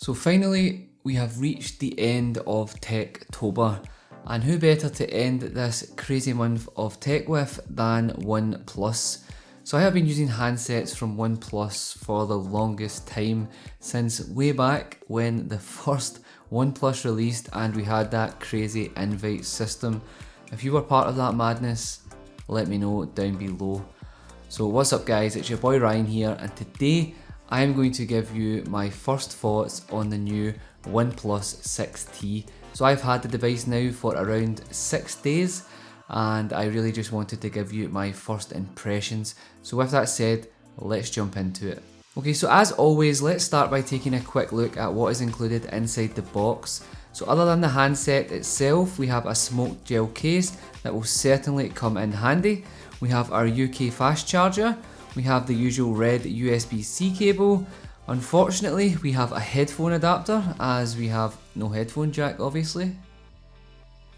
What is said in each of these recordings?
So finally, we have reached the end of Techtober, and who better to end this crazy month of tech with than OnePlus. So I have been using handsets from OnePlus for the longest time, since way back when the first OnePlus released and we had that crazy invite system. If you were part of that madness, let me know down below. So what's up guys, it's your boy Ryan here, and today I am going to give you my first thoughts on the new OnePlus 6T. So I've had the device now for around 6 days, and I really just wanted to give you my first impressions. So with that said, let's jump into it. Okay, so as always, let's start by taking a quick look at what is included inside the box. So other than the handset itself, we have a smoked gel case that will certainly come in handy. We have our UK fast charger. We have the usual red USB-C cable. Unfortunately, we have a headphone adapter, as we have no headphone jack obviously.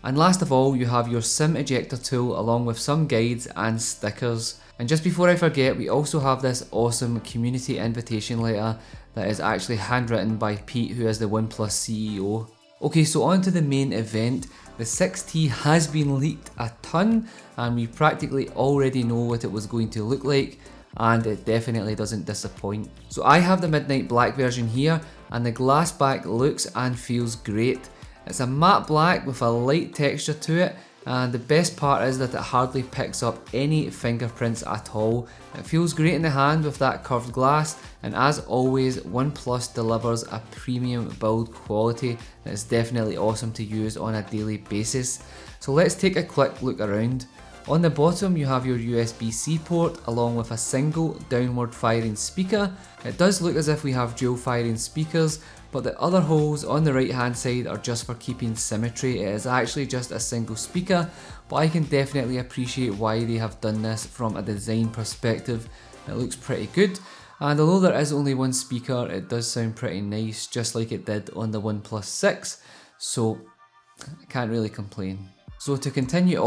And last of all, you have your SIM ejector tool along with some guides and stickers. And just before I forget, we also have this awesome community invitation letter that is actually handwritten by Pete, who is the OnePlus CEO. Okay, so on to the main event. The 6T has been leaked a ton, and we practically already know what it was going to look like, and it definitely doesn't disappoint. So I have the midnight black version here, and the glass back looks and feels great. It's a matte black with a light texture to it, and the best part is that it hardly picks up any fingerprints at all. It feels great in the hand with that curved glass, and as always, OnePlus delivers a premium build quality that is definitely awesome to use on a daily basis. So let's take a quick look around. On the bottom you have your USB-C port along with a single downward firing speaker. It does look as if we have dual firing speakers, but the other holes on the right hand side are just for keeping symmetry. It is actually just a single speaker, but I can definitely appreciate why they have done this from a design perspective. It looks pretty good, and although there is only one speaker, it does sound pretty nice, just like it did on the OnePlus 6, so I can't really complain. So to continue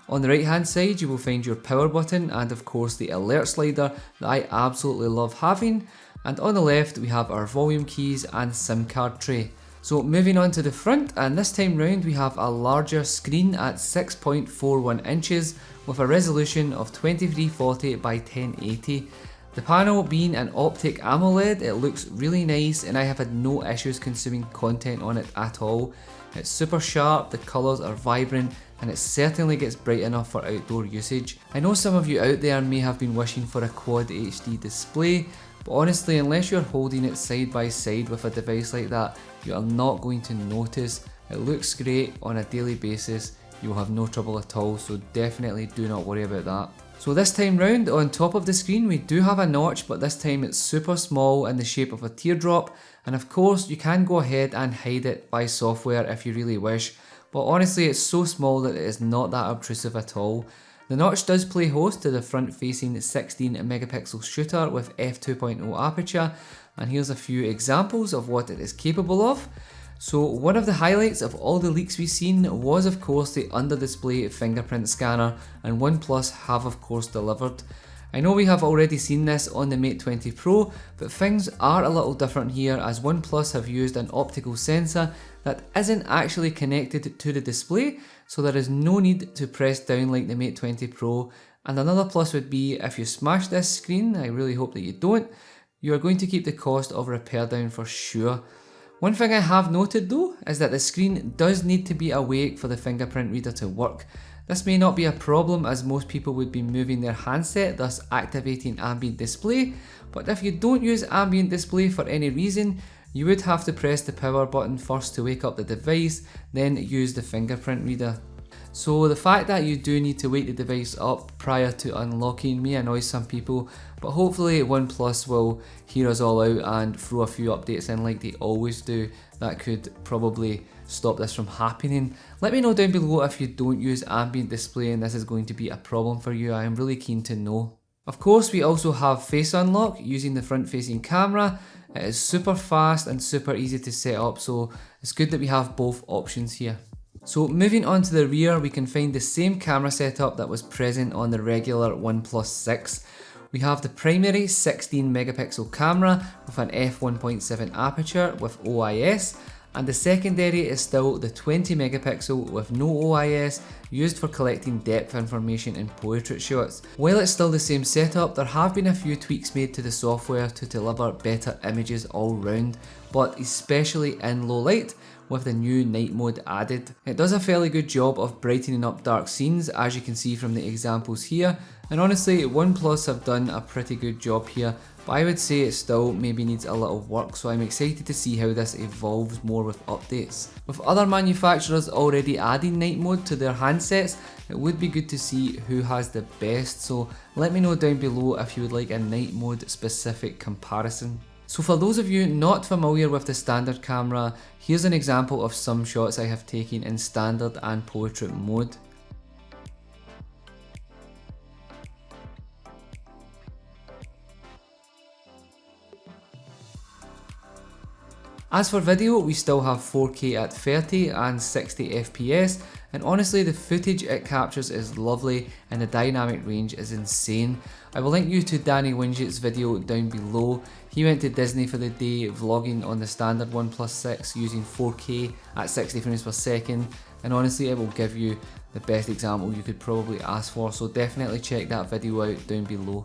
on the right hand side you will find your power button and of course the alert slider that I absolutely love having, and on the left we have our volume keys and SIM card tray. So moving on to the front, and this time round we have a larger screen at 6.41 inches with a resolution of 2340 by 1080. The panel being an optic AMOLED, it looks really nice and I have had no issues consuming content on it at all. It's super sharp, the colours are vibrant, and it certainly gets bright enough for outdoor usage. I know some of you out there may have been wishing for a Quad HD display, but honestly, unless you're holding it side by side with a device like that, you are not going to notice. It looks great on a daily basis, you'll have no trouble at all, so definitely do not worry about that. So this time round, on top of the screen we do have a notch, but this time it's super small in the shape of a teardrop, and of course you can go ahead and hide it by software if you really wish, but honestly it's so small that it is not that obtrusive at all. The notch does play host to the front facing 16 megapixel shooter with f2.0 aperture, and here's a few examples of what it is capable of. So one of the highlights of all the leaks we've seen was of course the under display fingerprint scanner, and OnePlus have of course delivered. I know we have already seen this on the Mate 20 Pro, but things are a little different here as OnePlus have used an optical sensor that isn't actually connected to the display, so there is no need to press down like the Mate 20 Pro. And another plus would be if you smash this screen, I really hope that you don't, you are going to keep the cost of repair down for sure. One thing I have noted though is that the screen does need to be awake for the fingerprint reader to work. This may not be a problem as most people would be moving their handset, thus activating ambient display, but if you don't use ambient display for any reason, you would have to press the power button first to wake up the device, then use the fingerprint reader. So the fact that you do need to wake the device up prior to unlocking may annoy some people, but hopefully OnePlus will hear us all out and throw a few updates in like they always do that could probably stop this from happening. Let me know down below if you don't use ambient display and this is going to be a problem for you. I am really keen to know. Of course, we also have face unlock using the front facing camera. It is super fast and super easy to set up, so it's good that we have both options here. So moving on to the rear, we can find the same camera setup that was present on the regular OnePlus 6. We have the primary 16 megapixel camera with an f1.7 aperture with OIS, and the secondary is still the 20 megapixel with no OIS, used for collecting depth information in portrait shots. While it's still the same setup, there have been a few tweaks made to the software to deliver better images all round, but especially in low light, with the new night mode added. It does a fairly good job of brightening up dark scenes, as you can see from the examples here, and honestly OnePlus have done a pretty good job here, but I would say it still maybe needs a little work, so I'm excited to see how this evolves more with updates. With other manufacturers already adding night mode to their handsets, it would be good to see who has the best, so let me know down below if you would like a night mode specific comparison. So for those of you not familiar with the standard camera, here's an example of some shots I have taken in standard and portrait mode. As for video, we still have 4K at 30 and 60 FPS, and honestly the footage it captures is lovely and the dynamic range is insane. I will link you to Danny Winget's video down below. He went to Disney for the day vlogging on the standard OnePlus 6 using 4K at 60 frames per second, and honestly it will give you the best example you could probably ask for, so definitely check that video out down below.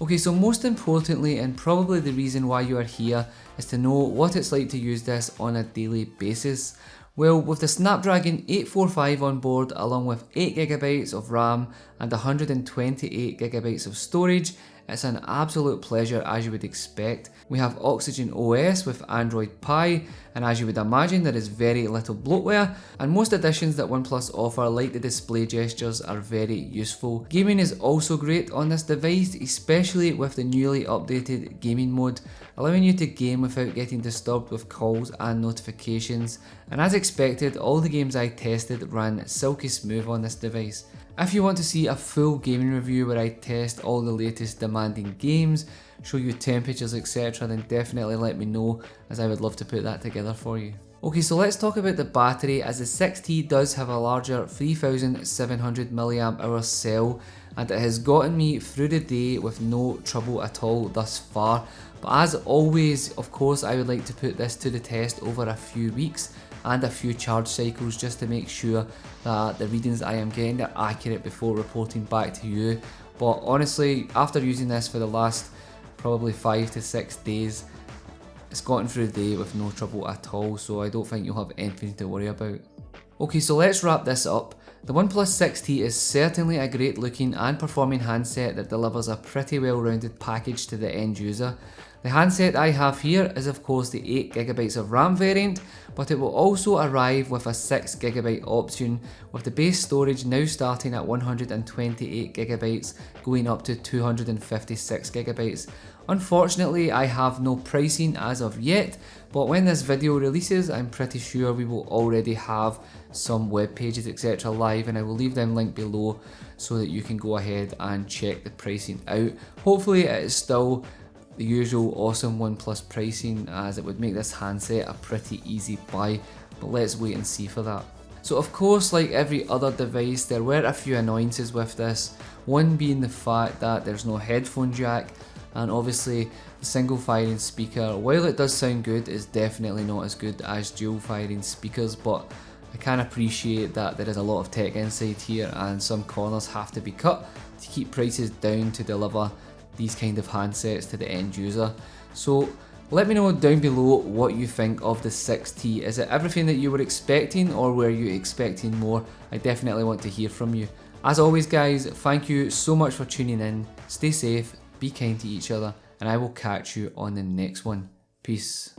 Okay, so most importantly, and probably the reason why you are here, is to know what it's like to use this on a daily basis. Well, with the Snapdragon 845 on board, along with 8GB of RAM and 128GB of storage, it's an absolute pleasure, as you would expect. We have Oxygen OS with Android Pie, and as you would imagine, there is very little bloatware, and most additions that OnePlus offer, like the display gestures, are very useful. Gaming is also great on this device, especially with the newly updated gaming mode, allowing you to game without getting disturbed with calls and notifications. And as expected, all the games I tested ran silky smooth on this device. If you want to see a full gaming review where I test all the latest demanding games, show you temperatures, etc., then definitely let me know, as I would love to put that together for you. Okay, so let's talk about the battery, as the 6T does have a larger 3700 mAh cell, and it has gotten me through the day with no trouble at all thus far. But as always, of course, I would like to put this to the test over a few weeks and a few charge cycles, just to make sure that the readings I am getting are accurate before reporting back to you. But honestly, after using this for the last probably 5 to 6 days, it's gotten through the day with no trouble at all, so I don't think you'll have anything to worry about. Okay, so let's wrap this up. The OnePlus 6T is certainly a great looking and performing handset that delivers a pretty well-rounded package to the end user. The handset I have here is of course the 8GB of RAM variant, but it will also arrive with a 6GB option, with the base storage now starting at 128GB going up to 256GB. Unfortunately, I have no pricing as of yet, but when this video releases, I'm pretty sure we will already have some web pages, etc. live, and I will leave them linked below so that you can go ahead and check the pricing out. Hopefully it is still the usual awesome OnePlus pricing, as it would make this handset a pretty easy buy, but let's wait and see for that. So of course, like every other device, there were a few annoyances with this, one being the fact that there's no headphone jack, and obviously the single firing speaker, while it does sound good, is definitely not as good as dual firing speakers, but I can appreciate that there is a lot of tech inside here and some corners have to be cut to keep prices down to deliver these kind of handsets to the end user. So let me know down below what you think of the 6T. Is it everything that you were expecting, or were you expecting more? I definitely want to hear from you. As always guys, thank you so much for tuning in. Stay safe, be kind to each other, and I will catch you on the next one. Peace.